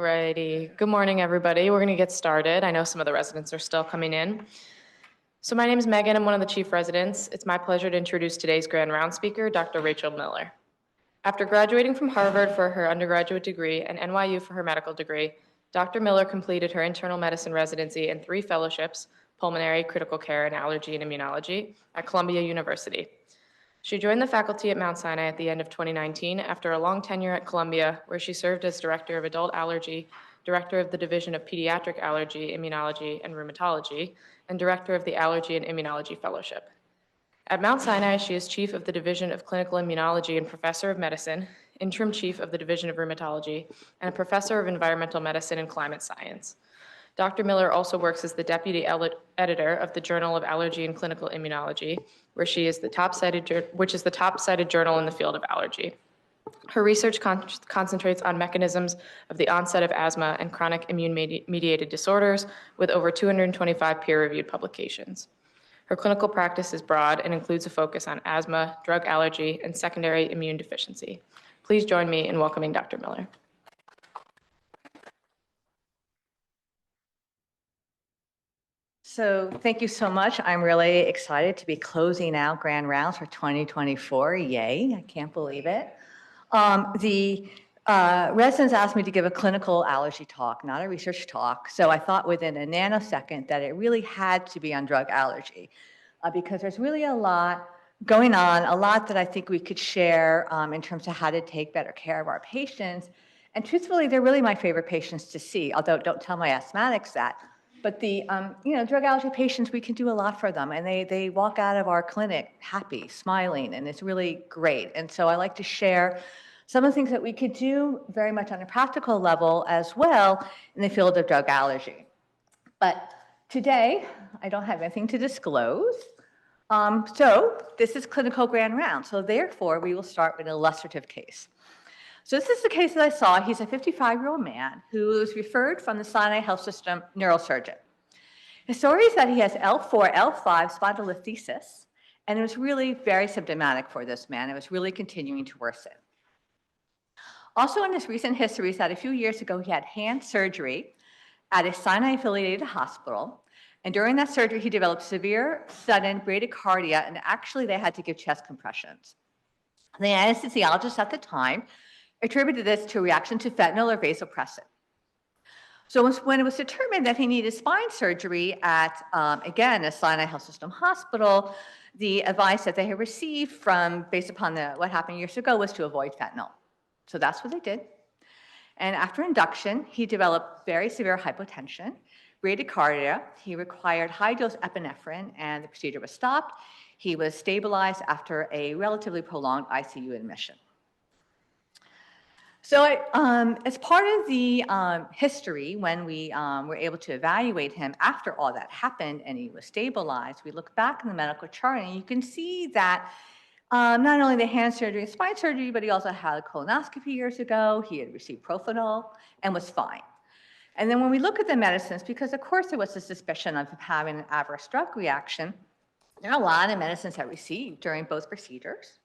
Alrighty. Good morning, everybody. We're going to get started. I know some of the residents are still coming in. So my name is Megan. I'm one of the chief residents. It's my pleasure to introduce today's Grand Round speaker, Dr. Rachel Miller. After graduating from Harvard for her undergraduate degree and NYU for her medical degree, Dr. Miller completed her internal medicine residency and 3 fellowships, pulmonary, critical care, and allergy and immunology, at Columbia University. She joined the faculty at Mount Sinai at the end of 2019 after a long tenure at Columbia, where she served as Director of Adult Allergy, Director of the Division of Pediatric Allergy, Immunology, and Rheumatology, and Director of the Allergy and Immunology Fellowship. At Mount Sinai, she is Chief of the Division of Clinical Immunology and Professor of Medicine, Interim Chief of the Division of Rheumatology, and a Professor of Environmental Medicine and Climate Science. Dr. Miller also works as the Deputy Editor of the Journal of Allergy and Clinical Immunology, which is the top-cited journal in the field of allergy. Her research concentrates on mechanisms of the onset of asthma and chronic immune-mediated disorders, with over 225 peer-reviewed publications. Her clinical practice is broad and includes a focus on asthma, drug allergy, and secondary immune deficiency. Please join me in welcoming Dr. Miller. So thank you so much. I'm really excited to be closing out Grand Rounds for 2024. Yay, I can't believe it. The residents asked me to give a clinical allergy talk, not a research talk. So I thought within a nanosecond that it really had to be on drug allergy because there's really a lot going on, a lot that I think we could share in terms of how to take better care of our patients. And truthfully, they're really my favorite patients to see, although don't tell my asthmatics that. But the drug allergy patients, we can do a lot for them, and they walk out of our clinic happy, smiling, and it's really great. And so I like to share some of the things that we could do very much on a practical level as well in the field of drug allergy. But today, I don't have anything to disclose. So this is clinical Grand Round. So therefore, we will start with an illustrative case. So this is the case that I saw. He's a 55-year-old man who was referred from the Sinai Health System neurosurgeon. His story is that he has L4, L5 spondylolisthesis, and it was really very symptomatic for this man. It was really continuing to worsen. Also in his recent history is that a few years ago, he had hand surgery at a Sinai-affiliated hospital. And during that surgery, he developed severe sudden bradycardia, and actually they had to give chest compressions. The anesthesiologist at the time attributed this to a reaction to fentanyl or vasopressin. So when it was determined that he needed spine surgery at, again, a Sinai Health System hospital, the advice that they had received based upon what happened years ago, was to avoid fentanyl. So that's what they did. And after induction, he developed very severe hypotension, bradycardia. He required high-dose epinephrine, and the procedure was stopped. He was stabilized after a relatively prolonged ICU admission. So as part of the history, when we were able to evaluate him after all that happened and he was stabilized, we look back in the medical chart and you can see that not only the hand surgery and spine surgery, but he also had a colonoscopy years ago. He had received Propanol and was fine. And then when we look at the medicines, because of course there was a suspicion of him having an adverse drug reaction, there are a lot of medicines that received during both procedures.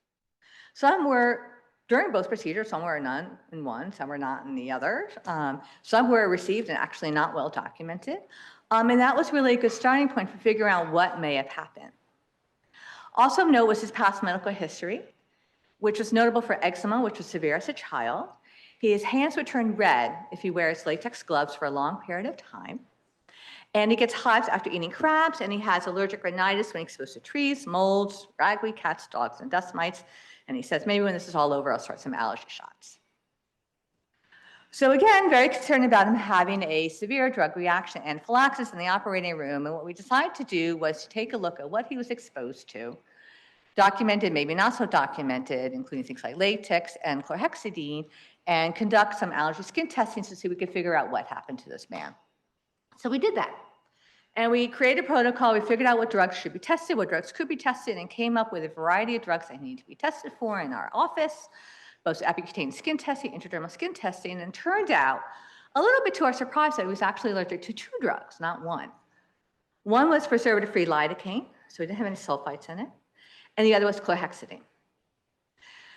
Some were during both procedures, some were none in one, some were not in the other. Some were received and actually not well documented. And that was really a good starting point for figuring out what may have happened. Also of note was his past medical history, which was notable for eczema, which was severe as a child. His hands would turn red if he wears latex gloves for a long period of time. And he gets hives after eating crabs, and he has allergic rhinitis when exposed to trees, molds, ragweed, cats, dogs, and dust mites. And he says, maybe when this is all over, I'll start some allergy shots. So again, very concerned about him having a severe drug reaction, anaphylaxis in the operating room. And what we decided to do was to take a look at what he was exposed to, documented, maybe not so documented, including things like latex and chlorhexidine, and conduct some allergy skin testing to see if we could figure out what happened to this man. So we did that. And we created a protocol. We figured out what drugs should be tested, what drugs could be tested, and came up with a variety of drugs that need to be tested for in our office, both epicutaneous skin testing, intradermal skin testing, and turned out, a little bit to our surprise, that he was actually allergic to 2 drugs, not 1. One was preservative-free lidocaine, so it didn't have any sulfites in it, and the other was chlorhexidine.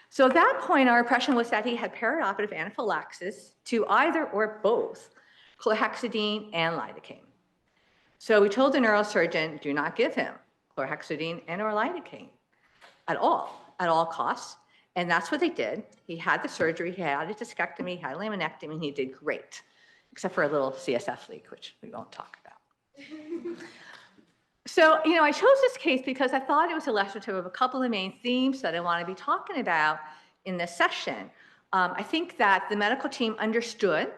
So at that point, our impression was that he had perioperative anaphylaxis to either or both chlorhexidine and lidocaine. So we told the neurosurgeon, do not give him chlorhexidine and or lidocaine at all costs. And that's what they did. He had the surgery, he had a discectomy, he had a laminectomy, and he did great, except for a little CSF leak, which we won't talk about. So, I chose this case because I thought it was illustrative of a couple of main themes that I want to be talking about in this session. I think that the medical team understood,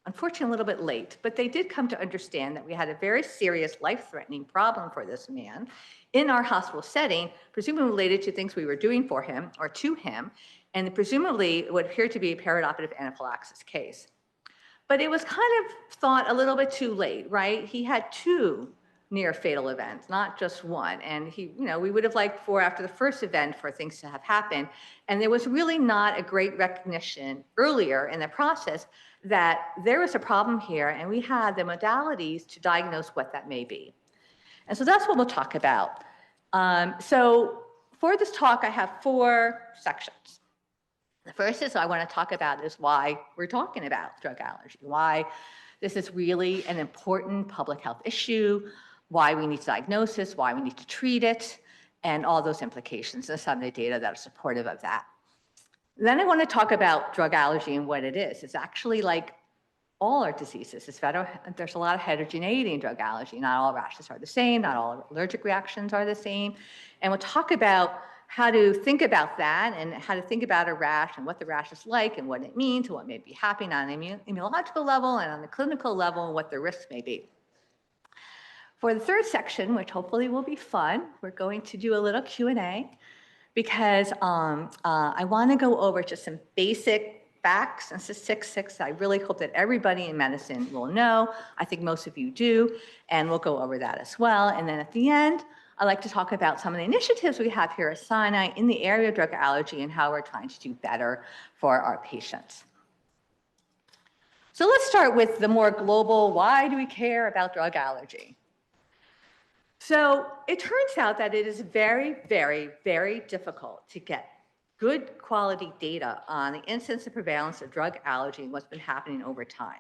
unfortunately a little bit late, but they did come to understand that we had a very serious life-threatening problem for this man in our hospital setting, presumably related to things we were doing for him or to him, and presumably what appeared to be a perioperative anaphylaxis case. But it was kind of thought a little bit too late, right? He had two near fatal events, not just one. And we would have liked after the first event for things to have happened. And there was really not a great recognition earlier in the process that there was a problem here and we had the modalities to diagnose what that may be. And so that's what we'll talk about. So for this talk, I have 4 sections. The first is I want to talk about is why we're talking about drug allergy, why this is really an important public health issue, why we need diagnosis, why we need to treat it, and all those implications and some of the data that are supportive of that. Then I want to talk about drug allergy and what it is. It's actually like all our diseases. There's a lot of heterogeneity in drug allergy. Not all rashes are the same, not all allergic reactions are the same. And we'll talk about how to think about that and how to think about a rash and what the rash is like and what it means and what may be happening on an immunological level and on the clinical level and what the risks may be. For the third section, which hopefully will be fun, we're going to do a little Q&A because I want to go over just some basic facts and statistics I really hope that everybody in medicine will know. I think most of you do, and we'll go over that as well. And then at the end, I'd like to talk about some of the initiatives we have here at Sinai in the area of drug allergy and how we're trying to do better for our patients. So let's start with the more global, why do we care about drug allergy? So it turns out that it is very, very, very difficult to get good quality data on the incidence and prevalence of drug allergy and what's been happening over time.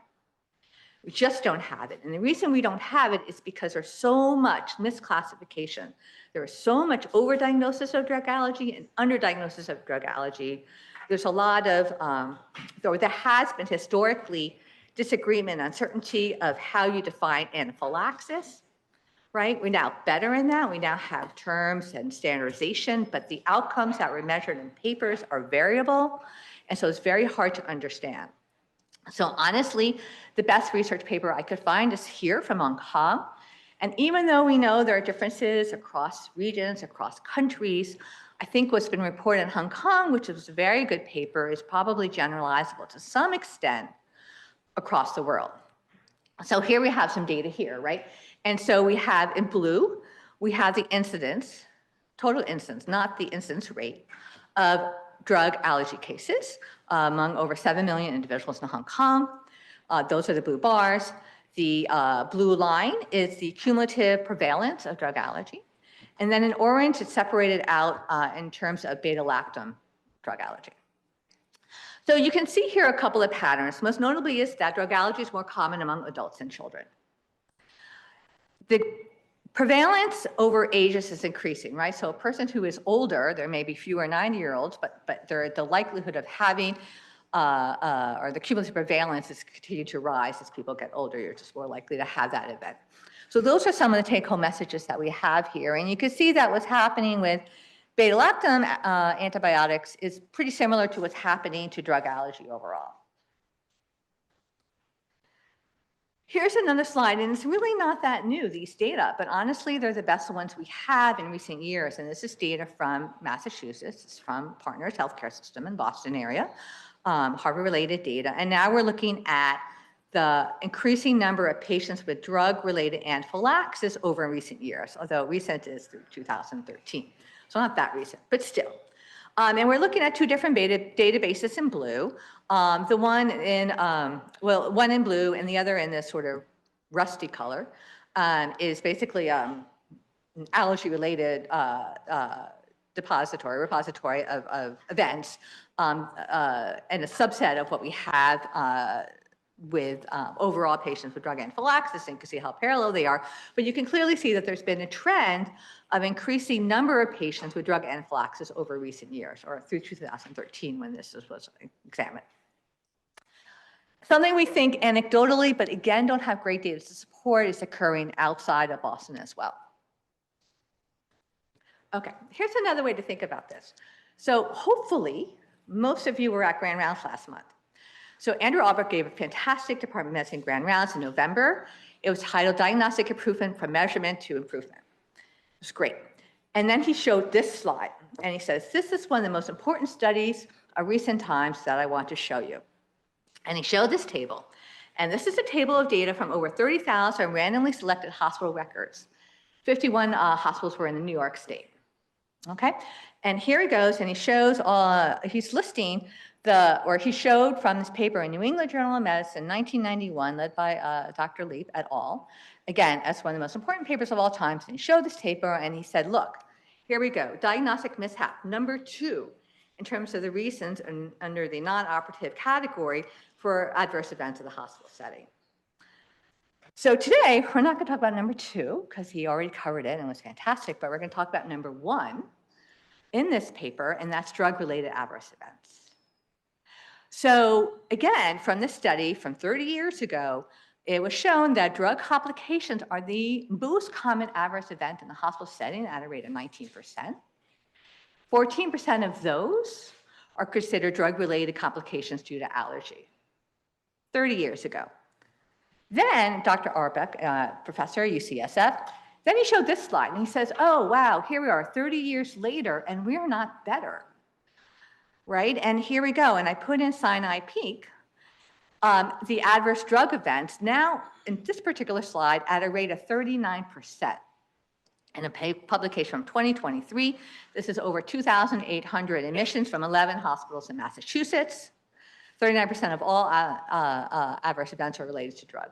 We just don't have it. And the reason we don't have it is because there's so much misclassification. There is so much overdiagnosis of drug allergy and underdiagnosis of drug allergy. There's a lot of, there has been historically disagreement, uncertainty of how you define anaphylaxis. Right? We're now better in that. We now have terms and standardization, but the outcomes that were measured in papers are variable, and so it's very hard to understand. So honestly, the best research paper I could find is here from Hong Kong, and even though we know there are differences across regions, across countries, I think what's been reported in Hong Kong, which is a very good paper, is probably generalizable to some extent across the world. So here we have some data here, right? And so we have in blue, we have the incidence, total incidence, not the incidence rate of drug allergy cases among over 7 million individuals in Hong Kong. Those are the blue bars. The blue line is the cumulative prevalence of drug allergy. And then in orange, it's separated out in terms of beta-lactam drug allergy. So you can see here a couple of patterns. Most notably is that drug allergy is more common among adults and children. The prevalence over ages is increasing, right? So a person who is older, there may be fewer 90-year-olds, but the likelihood of having or the cumulative prevalence is continuing to rise as people get older. You're just more likely to have that event. So those are some of the take-home messages that we have here. And you can see that what's happening with beta-lactam antibiotics is pretty similar to what's happening to drug allergy overall. Here's another slide, and it's really not that new, these data, but honestly, they're the best ones we have in recent years. And this is data from Massachusetts. It's from Partners Healthcare System in Boston area, Harvard-related data. And now we're looking at the increasing number of patients with drug-related anaphylaxis over recent years, although recent is through 2013. So not that recent, but still. And we're looking at 2 different databases in blue. The one in, one in blue and the other in this sort of rusty color is basically allergy-related repository of events, and a subset of what we have with overall patients with drug anaphylaxis, and you can see how parallel they are. But you can clearly see that there's been a trend of increasing number of patients with drug anaphylaxis over recent years, or through 2013 when this was examined. Something we think anecdotally, but again, don't have great data to support, is occurring outside of Boston as well. Okay, here's another way to think about this. So hopefully, most of you were at Grand Rounds last month. So Andrew Albrecht gave a fantastic Department of Medicine Grand Rounds in November. It was titled Diagnostic Improvement from Measurement to Improvement. It was great. And then he showed this slide, and he says, this is one of the most important studies of recent times that I want to show you. And he showed this table. And this is a table of data from over 30,000 randomly selected hospital records. 51 hospitals were in the New York State. Okay, and here he goes, and he shows, he's listing he showed from this paper in New England Journal of Medicine, 1991, led by Dr. Leap et al. Again, that's one of the most important papers of all time. And he showed this paper, and he said, look, here we go, diagnostic mishap, number 2, in terms of the reasons under the non-operative category for adverse events in the hospital setting. So today, we're not going to talk about number 2, because he already covered it and it was fantastic, but we're going to talk about number 1 in this paper, and that's drug-related adverse events. So again, from this study from 30 years ago, it was shown that drug complications are the most common adverse event in the hospital setting at a rate of 19%. 14% of those are considered drug-related complications due to allergy. 30 years ago. Then Dr. Arbeck, professor at UCSF, then he showed this slide and he says, oh, wow, here we are 30 years later and we're not better, right? And here we go. And I put in Sinai peak, the adverse drug events, now in this particular slide at a rate of 39%. In a publication from 2023, this is over 2,800 admissions from 11 hospitals in Massachusetts. 39% of all adverse events are related to drug.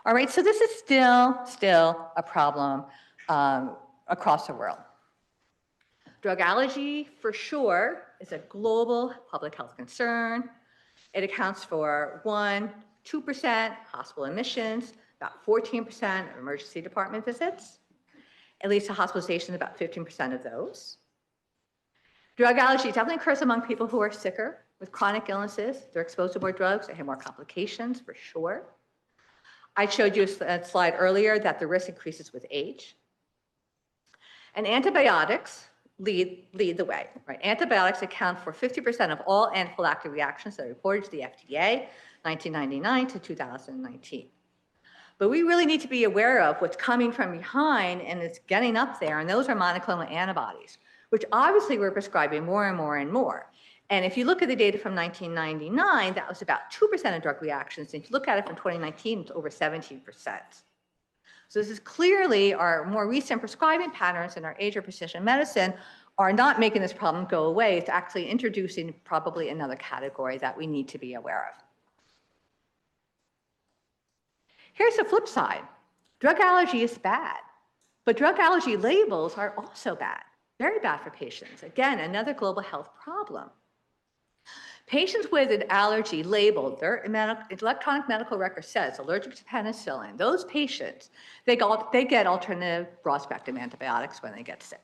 All right, so this is still a problem across the world. Drug allergy, for sure, is a global public health concern. It accounts for 2% hospital admissions, about 14% of emergency department visits. It leads to hospitalization, about 15% of those. Drug allergy definitely occurs among people who are sicker with chronic illnesses. They're exposed to more drugs, they have more complications, for sure. I showed you a slide earlier that the risk increases with age. And antibiotics lead the way, right? Antibiotics account for 50% of all anaphylactic reactions that are reported to the FDA, 1999 to 2019. But we really need to be aware of what's coming from behind, and it's getting up there, and those are monoclonal antibodies, which obviously we're prescribing more and more and more. And if you look at the data from 1999, that was about 2% of drug reactions. And if you look at it from 2019, it's over 17%. So this is clearly our more recent prescribing patterns in our age of precision medicine are not making this problem go away. It's actually introducing probably another category that we need to be aware of. Here's the flip side. Drug allergy is bad, but drug allergy labels are also bad, very bad for patients. Again, another global health problem. Patients with an allergy labeled, their electronic medical record says allergic to penicillin. Those patients, they get alternative broad-spectrum antibiotics when they get sick.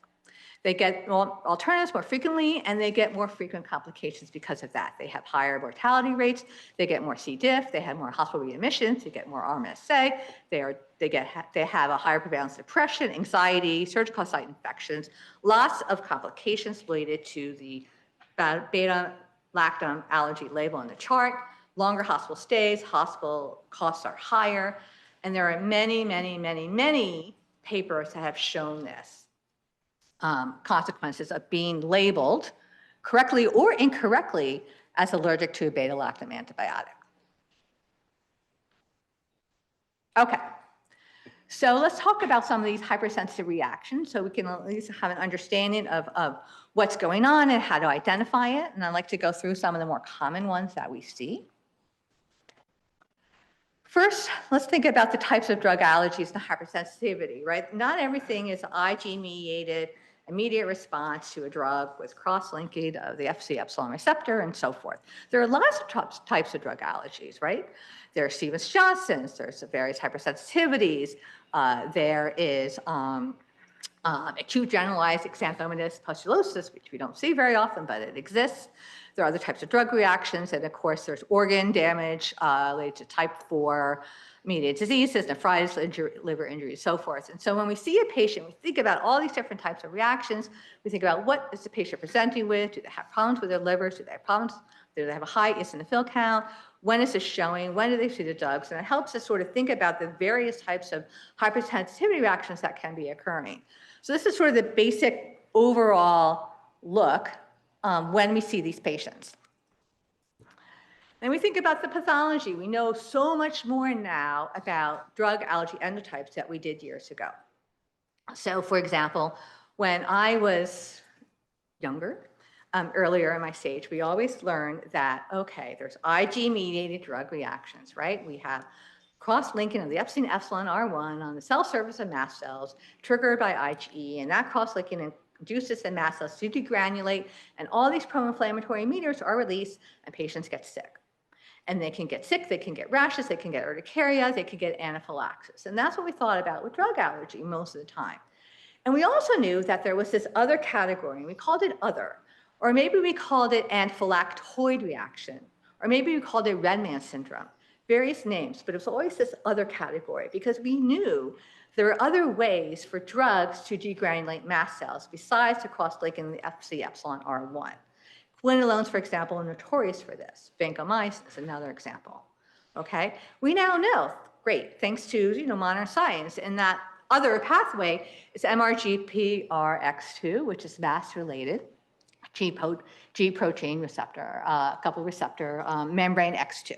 They get alternatives more frequently, and they get more frequent complications because of that. They have higher mortality rates, they get more C. diff, they have more hospital readmissions, they get more RMSA, they have a higher prevalence of depression, anxiety, surgical site infections, lots of complications related to the beta-lactam allergy label in the chart, longer hospital stays, hospital costs are higher, and there are many papers that have shown this. Consequences of being labeled correctly or incorrectly as allergic to a beta-lactam antibiotic. Okay, so let's talk about some of these hypersensitive reactions so we can at least have an understanding of what's going on and how to identify it. And I'd like to go through some of the more common ones that we see. First, let's think about the types of drug allergies and hypersensitivity, right? Not everything is Ig-mediated immediate response to a drug with cross-linking of the Fc epsilon receptor and so forth. There are lots of types of drug allergies, right? There are Stevens-Johnson's, there's various hypersensitivities, there is acute generalized xanthomatous pustulosis, which we don't see very often, but it exists. There are other types of drug reactions, and of course, there's organ damage related to type 4 mediated diseases, nephritis, liver injury, so forth. And so when we see a patient, we think about all these different types of reactions. We think about what is the patient presenting with? Do they have problems with their livers? Do they have problems? Do they have a high eosinophil count? When is this showing? When do they see the drugs? And it helps us sort of think about the various types of hypersensitivity reactions that can be occurring. So this is sort of the basic overall look when we see these patients. And we think about the pathology. We know so much more now about drug allergy endotypes that we did years ago. So for example, when I was younger, earlier in my stage, we always learned that, okay, there's Ig-mediated drug reactions, right? We have cross-linking of the epsilon R1 on the cell surface of mast cells triggered by IgE, and that cross-linking induces the mast cells to degranulate, and all these pro-inflammatory mediators are released, and patients get sick. And they can get sick, they can get rashes, they can get urticaria, they can get anaphylaxis. And that's what we thought about with drug allergy most of the time. And we also knew that there was this other category, and we called it other. Or maybe we called it anaphylactoid reaction, or maybe we called it red man syndrome, various names, but it was always this other category because we knew there are other ways for drugs to degranulate mast cells besides the cross-linking the Fc epsilon R1. Quinolones, for example, are notorious for this. Vancomycin is another example. Okay, we now know, great, thanks to modern science, and that other pathway is MRGPRX2, which is mast-related. G protein receptor, couple receptor, membrane X2.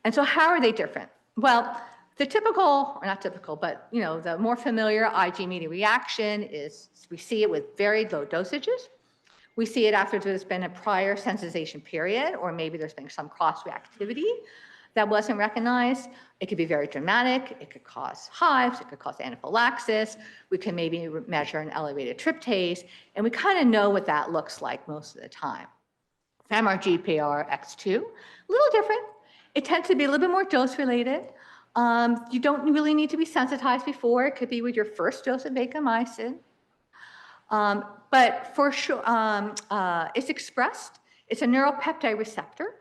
And so how are they different? Well, the typical, or not typical, but the more familiar Ig-mediated reaction is we see it with very low dosages. We see it after there's been a prior sensitization period, or maybe there's been some cross-reactivity that wasn't recognized. It could be very dramatic. It could cause hives. It could cause anaphylaxis. We can maybe measure an elevated tryptase, and we kind of know what that looks like most of the time. MRGPRX2, a little different. It tends to be a little bit more dose-related. You don't really need to be sensitized before. It could be with your first dose of vancomycin. But for sure, it's expressed. It's a neuropeptide receptor.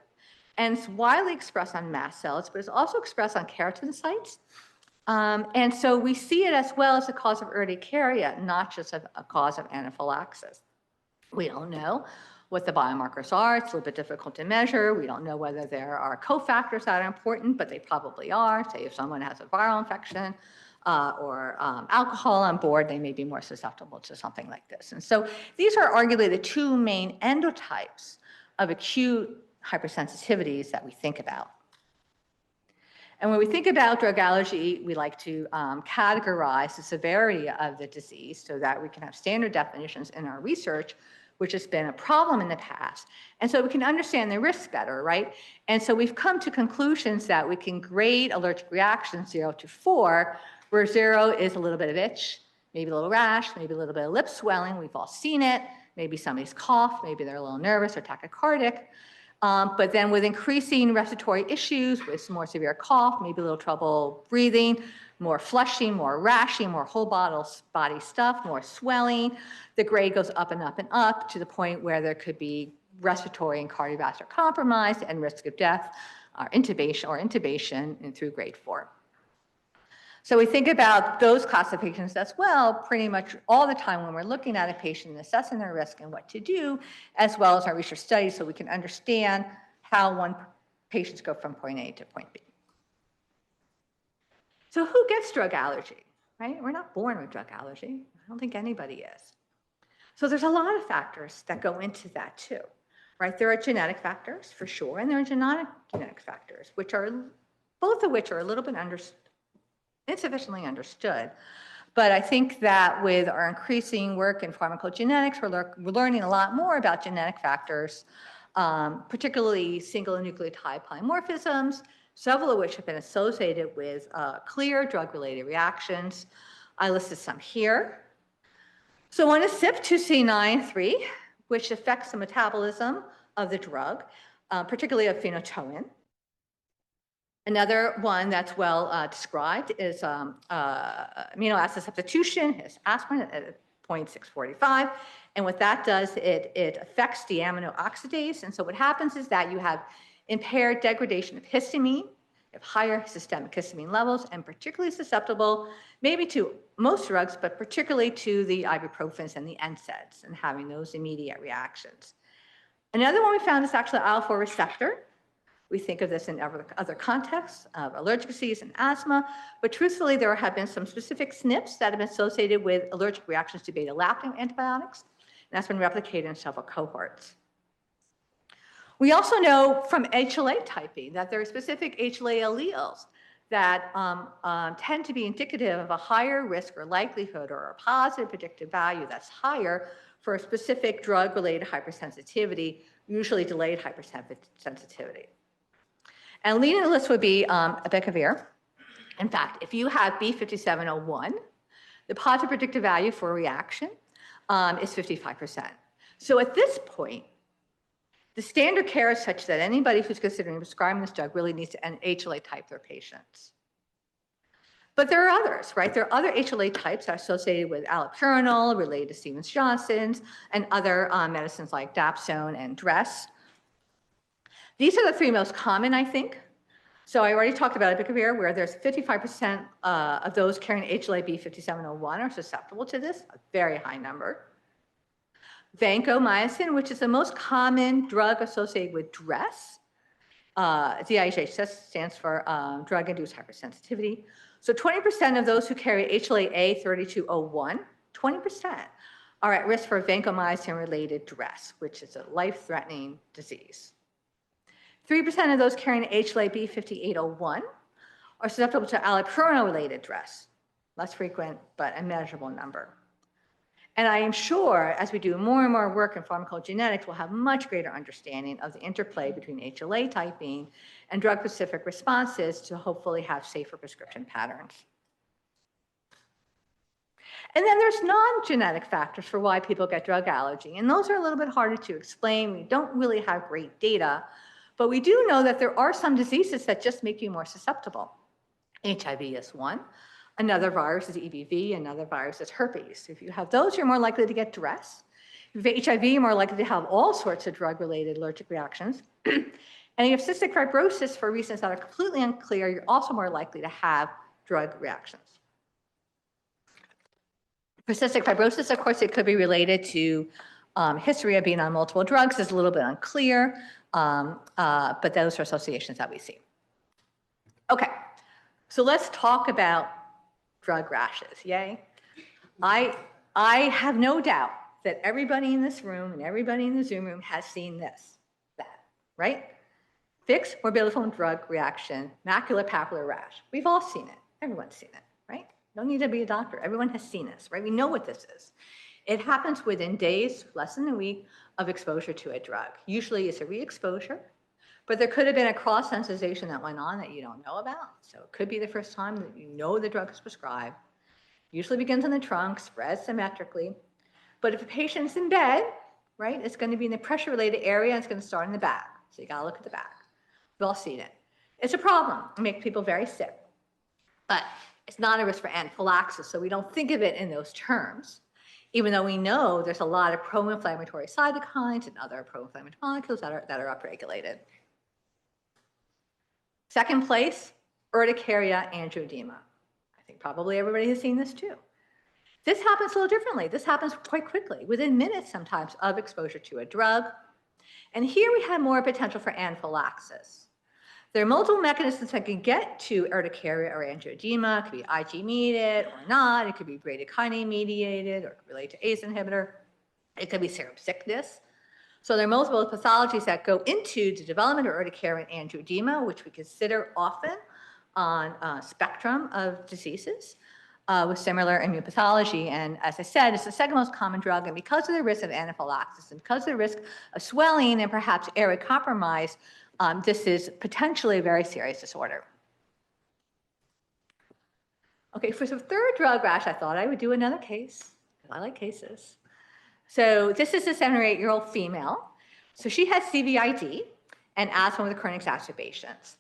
And it's widely expressed on mast cells, but it's also expressed on keratinocytes. And so we see it as well as a cause of urticaria, not just a cause of anaphylaxis. We don't know what the biomarkers are. It's a little bit difficult to measure. We don't know whether there are cofactors that are important, but they probably are. Say if someone has a viral infection or alcohol on board, they may be more susceptible to something like this. And so these are arguably the two main endotypes of acute hypersensitivities that we think about. And when we think about drug allergy, we like to categorize the severity of the disease so that we can have standard definitions in our research, which has been a problem in the past. And so we can understand the risk better, right? And so we've come to conclusions that we can grade allergic reactions 0 to 4, where 0 is a little bit of itch, maybe a little rash, maybe a little bit of lip swelling. We've all seen it. Maybe somebody's coughed, maybe they're a little nervous or tachycardic. But then with increasing respiratory issues, with more severe cough, maybe a little trouble breathing, more flushing, more rashing, more whole body stuff, more swelling, the grade goes up and up and up to the point where there could be respiratory and cardiovascular compromise and risk of death, or intubation and through grade 4. So we think about those classifications as well pretty much all the time when we're looking at a patient and assessing their risk and what to do, as well as our research studies, so we can understand how patients go from point A to point B. So who gets drug allergy, right? We're not born with drug allergy. I don't think anybody is. So there's a lot of factors that go into that too, right? There are genetic factors for sure, and there are genetic factors, both of which are a little bit insufficiently understood. But I think that with our increasing work in pharmacogenetics, we're learning a lot more about genetic factors, particularly single nucleotide polymorphisms, several of which have been associated with clear drug-related reactions. I listed some here. So one is CYP2C9-3, which affects the metabolism of the drug, particularly of phenytoin. Another one that's well described is amino acid substitution, is aspirin at 0.645. And what that does, it affects the amino oxidase. And so what happens is that you have impaired degradation of histamine, you have higher systemic histamine levels, and particularly susceptible maybe to most drugs, but particularly to the ibuprofens and the NSAIDs and having those immediate reactions. Another one we found is actually IL-4 receptor. We think of this in other contexts of allergic disease and asthma, but truthfully, there have been some specific SNPs that have been associated with allergic reactions to beta-lactam antibiotics, and that's been replicated in several cohorts. We also know from HLA typing that there are specific HLA alleles that tend to be indicative of a higher risk or likelihood or a positive predictive value that's higher for a specific drug-related hypersensitivity, usually delayed hypersensitivity. And leading the list would be abicavir. In fact, if you have B5701, the positive predictive value for a reaction is 55%. So at this point, the standard care is such that anybody who's considering prescribing this drug really needs to HLA type their patients. But there are others, right? There are other HLA types that are associated with allopurinol, related to Stevens-Johnson's, and other medicines like dapsone and DRESS. These are the three most common, I think. So I already talked about abicavir, where there's 55% of those carrying HLA B5701 are susceptible to this, a very high number. Vancomycin, which is the most common drug associated with DRESS. DIHH stands for drug-induced hypersensitivity. So 20% of those who carry HLA A3201, 20% are at risk for vancomycin-related DRESS, which is a life-threatening disease. 3% of those carrying HLA B5801 are susceptible to allopurinol-related DRESS, less frequent, but a measurable number. And I am sure as we do more and more work in pharmacogenetics, we'll have much greater understanding of the interplay between HLA typing and drug-specific responses to hopefully have safer prescription patterns. And then there's non-genetic factors for why people get drug allergy, and those are a little bit harder to explain. We don't really have great data, but we do know that there are some diseases that just make you more susceptible. HIV is one. Another virus is EBV, another virus is herpes. If you have those, you're more likely to get DRESS. If you have HIV, you're more likely to have all sorts of drug-related allergic reactions. And if you have cystic fibrosis for reasons that are completely unclear, you're also more likely to have drug reactions. For cystic fibrosis, of course, it could be related to history of being on multiple drugs. It's a little bit unclear, but those are associations that we see. Okay, so let's talk about drug rashes, yay. I have no doubt that everybody in this room and everybody in the Zoom room has seen that, right? Fixed morbilliform drug reaction, macular papular rash. We've all seen it, everyone's seen it, right? Don't need to be a doctor, everyone has seen this, right? We know what this is. It happens within days, less than a week, of exposure to a drug. Usually it's a re-exposure, but there could have been a cross-sensitization that went on that you don't know about. So it could be the first time that you know the drug is prescribed. Usually begins in the trunk, spreads symmetrically. But if a patient's in bed, right, it's going to be in the pressure-related area, and it's going to start in the back. So you got to look at the back. We've all seen it. It's a problem. It makes people very sick. But it's not a risk for anaphylaxis, so we don't think of it in those terms, even though we know there's a lot of pro-inflammatory cytokines and other pro-inflammatory molecules that are upregulated. Second place, urticaria angioedema. I think probably everybody has seen this too. This happens a little differently. This happens quite quickly, within minutes sometimes of exposure to a drug. And here we have more potential for anaphylaxis. There are multiple mechanisms that can get to urticaria or angioedema. It could be Ig mediated or not. It could be bradykinin mediated or related to ACE inhibitor. It could be serum sickness. So there are multiple pathologies that go into the development of urticaria and angioedema, which we consider often on a spectrum of diseases with similar immune pathology. And as I said, it's the second most common drug. And because of the risk of anaphylaxis and because of the risk of swelling and perhaps airway compromise, this is potentially a very serious disorder. Okay, for the third drug rash, I thought I would do another case. I like cases. So this is a 7 or 8-year-old female. So she had CVID and asthma with chronic exacerbations.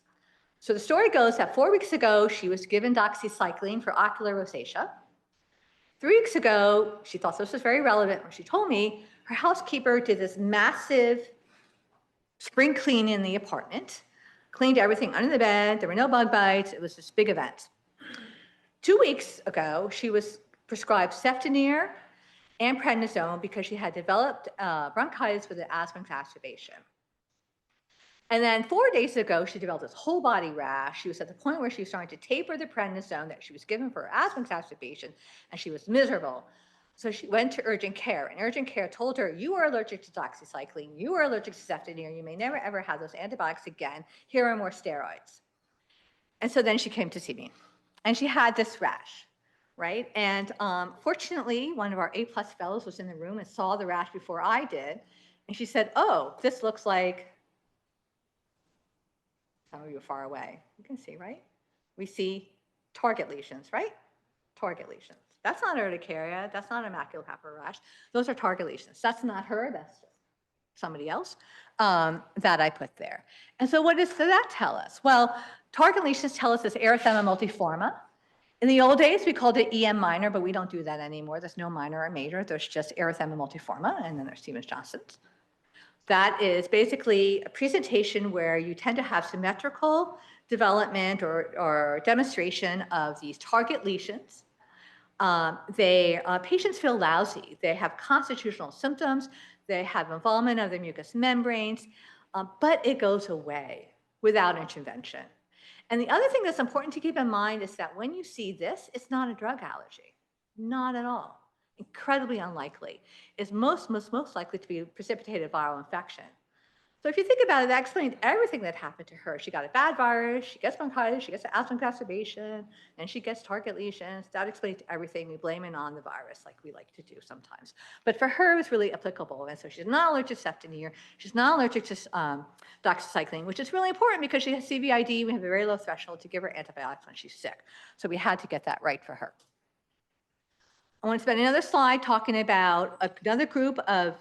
So the story goes that 4 weeks ago, she was given doxycycline for ocular rosacea. 3 weeks ago, she thought this was very relevant when she told me her housekeeper did this massive spring clean in the apartment, cleaned everything under the bed. There were no bug bites. It was this big event. 2 weeks ago, she was prescribed ceftonir and prednisone because she had developed bronchitis with an asthma exacerbation. And then 4 days ago, she developed this whole body rash. She was at the point where she was starting to taper the prednisone that she was given for her asthma exacerbation, and she was miserable. So she went to urgent care, and urgent care told her, you are allergic to doxycycline, you are allergic to ceftonir, you may never ever have those antibiotics again, here are more steroids. And so then she came to see me, and she had this rash, right? And fortunately, one of our A+ fellows was in the room and saw the rash before I did, and she said, oh, this looks like, some of you are far away, you can see, right? We see target lesions, right? Target lesions. That's not urticaria, that's not a maculopapular rash. Those are target lesions. That's not her, that's just somebody else that I put there. And so what does that tell us? Well, target lesions tell us this erythema multiforme. In the old days, we called it EM minor, but we don't do that anymore. There's no minor or major. There's just erythema multiforme, and then there's Stevens-Johnson's. That is basically a presentation where you tend to have symmetrical development or demonstration of these target lesions. Patients feel lousy. They have constitutional symptoms. They have involvement of the mucous membranes, but it goes away without intervention. And the other thing that's important to keep in mind is that when you see this, it's not a drug allergy, not at all. Incredibly unlikely. It's most likely to be a precipitated viral infection. So if you think about it, that explains everything that happened to her. She got a bad virus, she gets bronchitis, she gets an asthma exacerbation, and she gets target lesions. That explains everything. We blame it on the virus, like we like to do sometimes. But for her, it was really applicable. And so she's not allergic to ceftonir. She's not allergic to doxycycline, which is really important because she has CVID. We have a very low threshold to give her antibiotics when she's sick. So we had to get that right for her. I want to spend another slide talking about another group of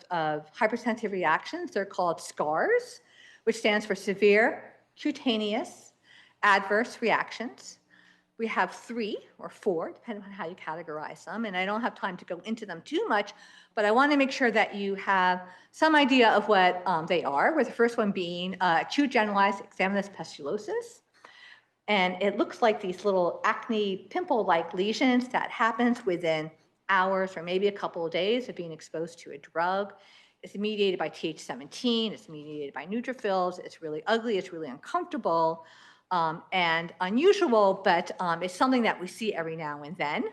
hypersensitive reactions. They're called SCARs, which stands for severe cutaneous adverse reactions. We have 3 or 4, depending on how you categorize them, and I don't have time to go into them too much, but I want to make sure that you have some idea of what they are, with the first one being acute generalized eczematous pustulosis. And it looks like these little acne pimple-like lesions that happens within hours or maybe a couple of days of being exposed to a drug. It's mediated by Th17, it's mediated by neutrophils, it's really ugly, it's really uncomfortable and unusual, but it's something that we see every now and then.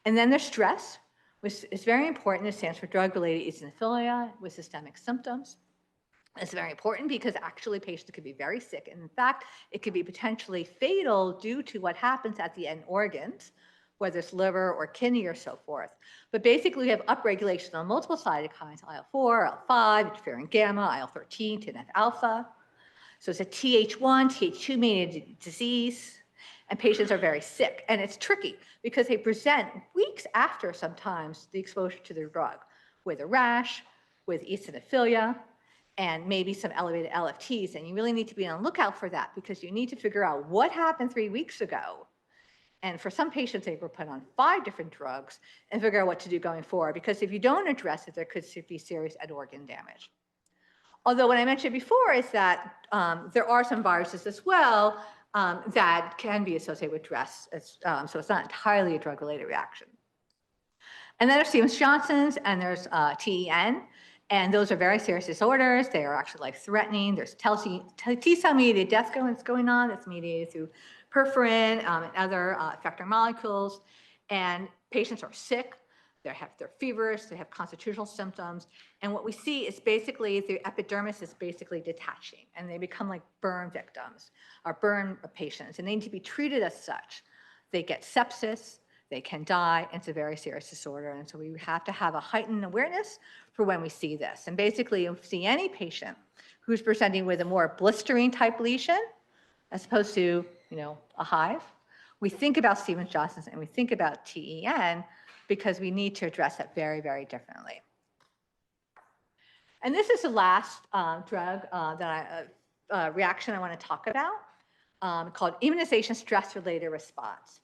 And then there's stress, which is very important. It stands for drug-related eosinophilia with systemic symptoms. It's very important because actually patients could be very sick. And in fact, it could be potentially fatal due to what happens at the end organs, whether it's liver or kidney or so forth. But basically, we have upregulation on multiple cytokines, IL-4, IL-5, interferon gamma, IL-13, TNF-alpha. So it's a Th1, Th2 mediated disease, and patients are very sick. And it's tricky because they present weeks after sometimes the exposure to the drug with a rash, with eosinophilia, and maybe some elevated LFTs. And you really need to be on the lookout for that because you need to figure out what happened 3 weeks ago. And for some patients, they were put on 5 different drugs and figure out what to do going forward. Because if you don't address it, there could be serious end organ damage. Although what I mentioned before is that there are some viruses as well that can be associated with stress. So it's not entirely a drug-related reaction. And then there's Stevens-Johnson's and there's TEN. And those are very serious disorders. They are actually life-threatening. There's T-cell mediated death going on. That's mediated through perforin and other effector molecules. And patients are sick. They're feverish. They have constitutional symptoms. And what we see is basically the epidermis is basically detaching. And they become like burn victims or burn patients. And they need to be treated as such. They get sepsis. They can die. It's a very serious disorder. And so we have to have a heightened awareness for when we see this. And basically, if we see any patient who's presenting with a more blistering type lesion, as opposed to, a hive, we think about Stevens-Johnson's and we think about TEN because we need to address that very, very differently. And this is the last reaction I want to talk about, called immunization stress-related response.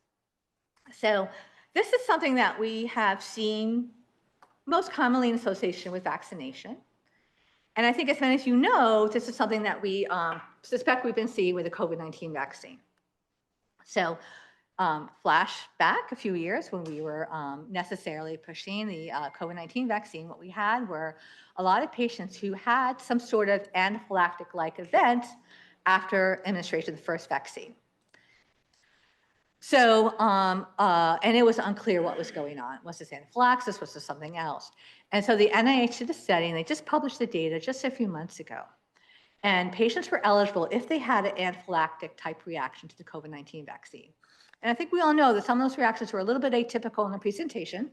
So this is something that we have seen most commonly in association with vaccination. And I think as many as you know, this is something that we suspect we've been seeing with the COVID-19 vaccine. So flash back a few years when we were necessarily pushing the COVID-19 vaccine, what we had were a lot of patients who had some sort of anaphylactic-like event after administration of the first vaccine. So, and it was unclear what was going on. Was this anaphylaxis? Was this something else? And so the NIH did a study, and they just published the data just a few months ago. And patients were eligible if they had an anaphylactic type reaction to the COVID-19 vaccine. And I think we all know that some of those reactions were a little bit atypical in the presentation,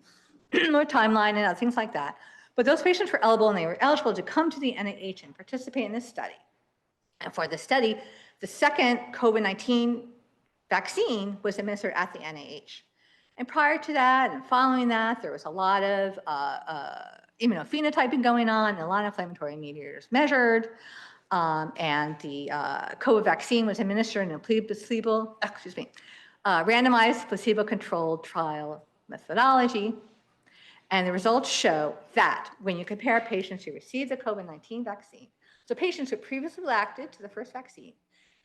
or timeline and things like that. But those patients were eligible, and they were eligible to come to the NIH and participate in this study. And for the study, the second COVID-19 vaccine was administered at the NIH. And prior to that and following that, there was a lot of immunophenotyping going on, and a lot of inflammatory mediators measured. And the COVID vaccine was administered in a randomized placebo-controlled trial methodology. And the results show that when you compare patients who received the COVID-19 vaccine, so patients who previously reacted to the first vaccine,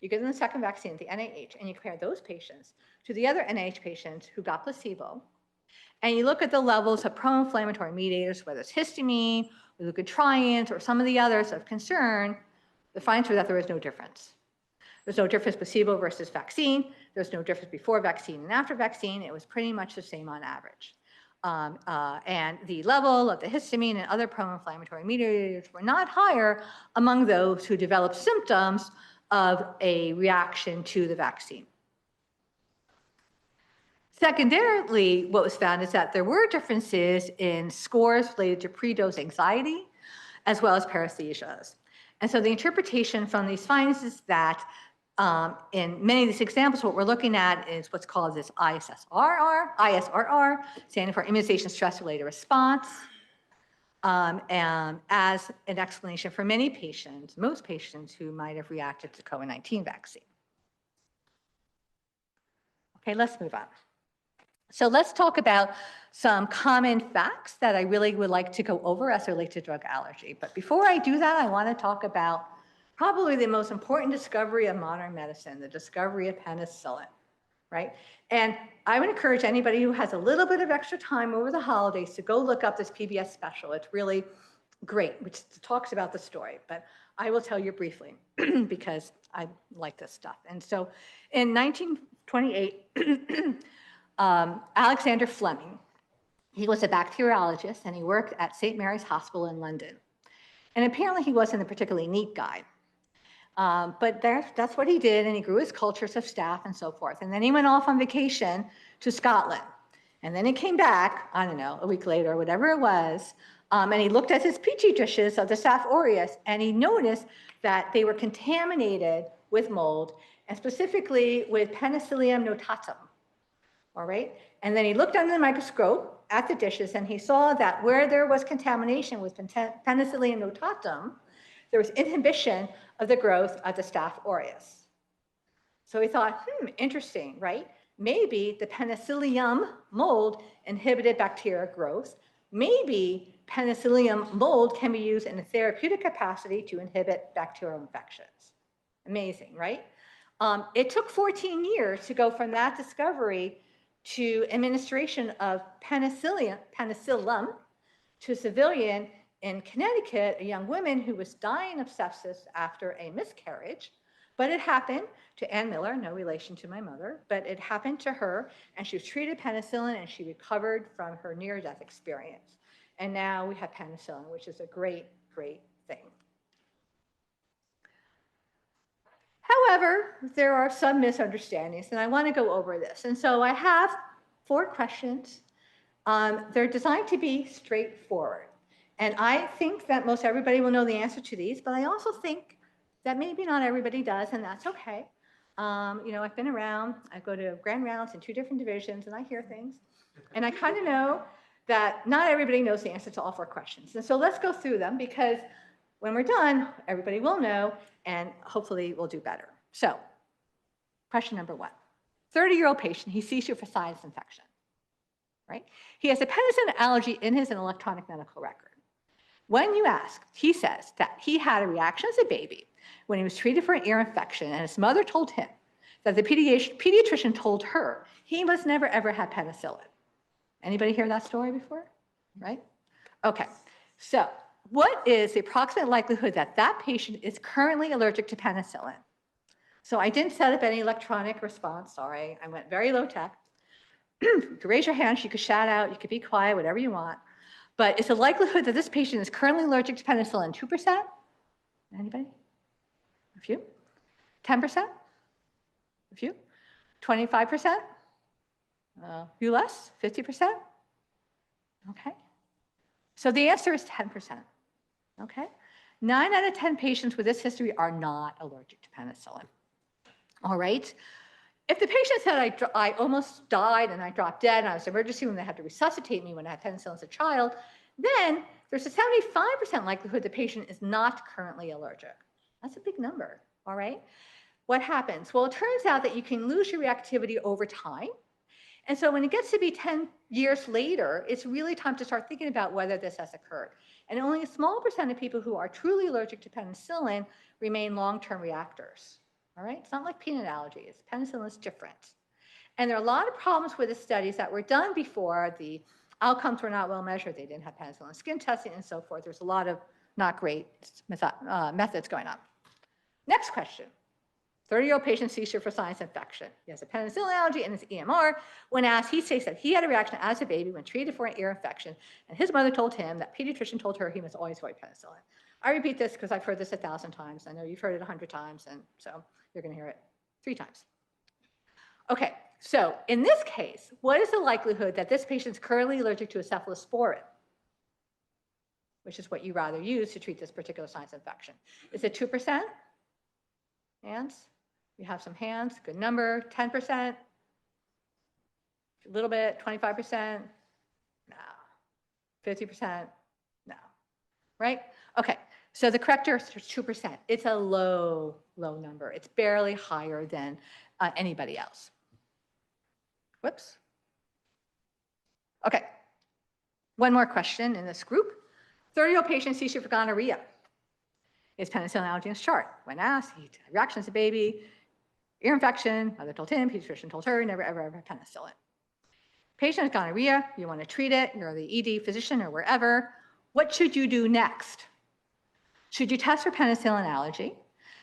you give them the second vaccine at the NIH, and you compare those patients to the other NIH patients who got placebo, and you look at the levels of pro-inflammatory mediators, whether it's histamine, or leukotrienes, or some of the others of concern, the findings were that there was no difference. There's no difference placebo versus vaccine. There's no difference before vaccine and after vaccine. It was pretty much the same on average. And the level of the histamine and other pro-inflammatory mediators were not higher among those who developed symptoms of a reaction to the vaccine. Secondarily, what was found is that there were differences in scores related to pre-dose anxiety, as well as paresthesias. And so the interpretation from these findings is that in many of these examples, what we're looking at is what's called this ISRR, standing for immunization stress-related response, and as an explanation for many patients, most patients who might have reacted to COVID-19 vaccine. Okay, let's move on. So let's talk about some common facts that I really would like to go over as they relate to drug allergy. But before I do that, I want to talk about probably the most important discovery of modern medicine, the discovery of penicillin, right? And I would encourage anybody who has a little bit of extra time over the holidays to go look up this PBS special. It's really great, which talks about the story, but I will tell you briefly because I like this stuff. And so in 1928, Alexander Fleming, he was a bacteriologist, and he worked at St. Mary's Hospital in London. And apparently he wasn't a particularly neat guy. But that's what he did, and he grew his cultures of staff and so forth. And then he went off on vacation to Scotland. And then he came back, I don't know, a week later or whatever it was, and he looked at his petri dishes of the Staph aureus, and he noticed that they were contaminated with mold, and specifically with Penicillium notatum. All right, and then he looked under the microscope at the dishes, and he saw that where there was contamination with Penicillium notatum, there was inhibition of the growth of the Staph aureus. So he thought, interesting, right? Maybe the Penicillium mold inhibited bacteria growth. Maybe Penicillium mold can be used in a therapeutic capacity to inhibit bacterial infections. Amazing, right? It took 14 years to go from that discovery to administration of penicillin to a civilian in Connecticut, a young woman who was dying of sepsis after a miscarriage. But it happened to Ann Miller, no relation to my mother, but it happened to her, and she was treated penicillin, and she recovered from her near-death experience. And now we have penicillin, which is a great, great thing. However, there are some misunderstandings, and I want to go over this. And so I have 4 questions. They're designed to be straightforward. And I think that most everybody will know the answer to these, but I also think that maybe not everybody does, and that's okay. I've been around, I go to grand rounds in 2 different divisions, and I hear things. And I kind of know that not everybody knows the answer to all 4 questions. And so let's go through them, because when we're done, everybody will know, and hopefully we'll do better. So, question number 1. 30-year-old patient, he sees you for sinus infection, right? He has a penicillin allergy in his electronic medical record. When you ask, he says that he had a reaction as a baby when he was treated for an ear infection, and his mother told him that the pediatrician told her he must never ever have penicillin. Anybody hear that story before? Right? Okay, so what is the approximate likelihood that that patient is currently allergic to penicillin? So I didn't set up any electronic response, sorry, I went very low tech. You could raise your hand, you could shout out, you could be quiet, whatever you want. But is the likelihood that this patient is currently allergic to penicillin 2%? Anybody? A few? 10%? A few? 25%? A few less? 50%? Okay. So the answer is 10%. Okay? 9 out of 10 patients with this history are not allergic to penicillin. All right? If the patient said, I almost died and I dropped dead and I was in emergency when they had to resuscitate me when I had penicillin as a child, then there's a 75% likelihood the patient is not currently allergic. That's a big number, all right? What happens? Well, it turns out that you can lose your reactivity over time. And so when it gets to be 10 years later, it's really time to start thinking about whether this has occurred. And only a small percent of people who are truly allergic to penicillin remain long-term reactors. All right, it's not like peanut allergies. Penicillin is different. And there are a lot of problems with the studies that were done before. The outcomes were not well measured. They didn't have penicillin skin testing and so forth. There's a lot of not great methods going on. Next question. 30-year-old patient seizure for sinus infection. He has a penicillin allergy and his EMR. When asked, he states that he had a reaction as a baby when treated for an ear infection, and his mother told him that pediatrician told her he must always avoid penicillin. I repeat this because I've heard this 1,000 times. I know you've heard it 100 times, and so you're going to hear it 3 times. Okay, so in this case, what is the likelihood that this patient is currently allergic to a cephalosporin, which is what you rather use to treat this particular sinus infection? Is it 2%? Hands? We have some hands, good number. 10%? A little bit, 25%? No. 50%? No. Right? Okay, so the correct answer is 2%. It's a low, low number. It's barely higher than anybody else. Whoops. Okay, one more question in this group. 30-year-old patient seizure for gonorrhea. Is penicillin allergy in his chart? When asked, he had reaction as a baby, ear infection, mother told him, pediatrician told her, never ever ever penicillin. Patient has gonorrhea, you want to treat it, you're the ED physician or wherever. What should you do next? Should you test for penicillin allergy?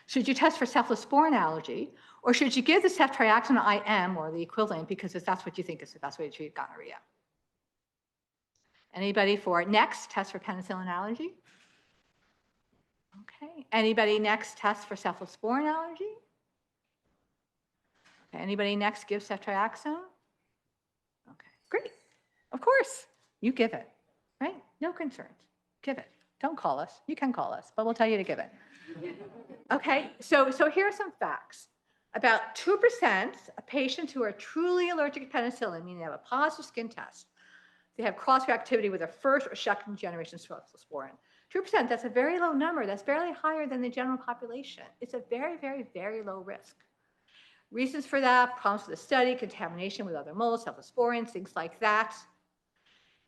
Should you test for cephalosporin allergy? Or should you give the ceftriaxone IM or the equivalent because that's what you think is the best way to treat gonorrhea? Anybody for next test for penicillin allergy? Okay. Anybody next test for cephalosporin allergy? Okay. Anybody next give ceftriaxone? Okay, great. Of course, you give it, right? No concerns. Give it. Don't call us. You can call us, but we'll tell you to give it. Okay, so here are some facts. About 2% of patients who are truly allergic to penicillin, meaning they have a positive skin test, they have cross-reactivity with a first or second generation cephalosporin. 2%, that's a very low number. That's barely higher than the general population. It's a very, very, very low risk. Reasons for that, problems with the study, contamination with other molds, cephalosporins, things like that.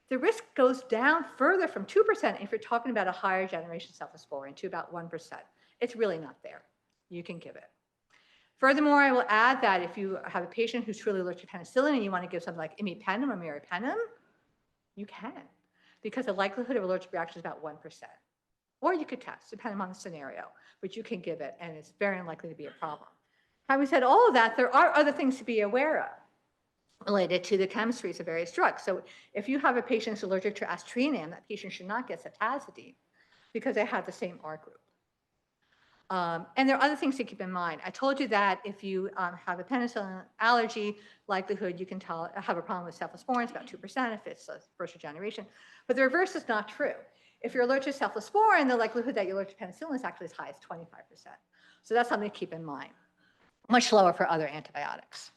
The risk goes down further from 2% if you're talking about a higher generation cephalosporin to about 1%. It's really not there. You can give it. Furthermore, I will add that if you have a patient who's truly allergic to penicillin and you want to give something like imipenem or meropenem, you can, because the likelihood of allergic reaction is about 1%. Or you could test, depending on the scenario, but you can give it, and it's very unlikely to be a problem. Having said all of that, there are other things to be aware of related to the chemistries of various drugs. So if you have a patient who's allergic to astrinam, that patient should not get ceftazidime because they have the same R group. And there are other things to keep in mind. I told you that if you have a penicillin allergy, likelihood you can have a problem with cephalosporins, about 2% if it's a first generation. But the reverse is not true. If you're allergic to cephalosporin, the likelihood that you're allergic to penicillin is actually as high as 25%. So that's something to keep in mind. much lower for other antibiotics.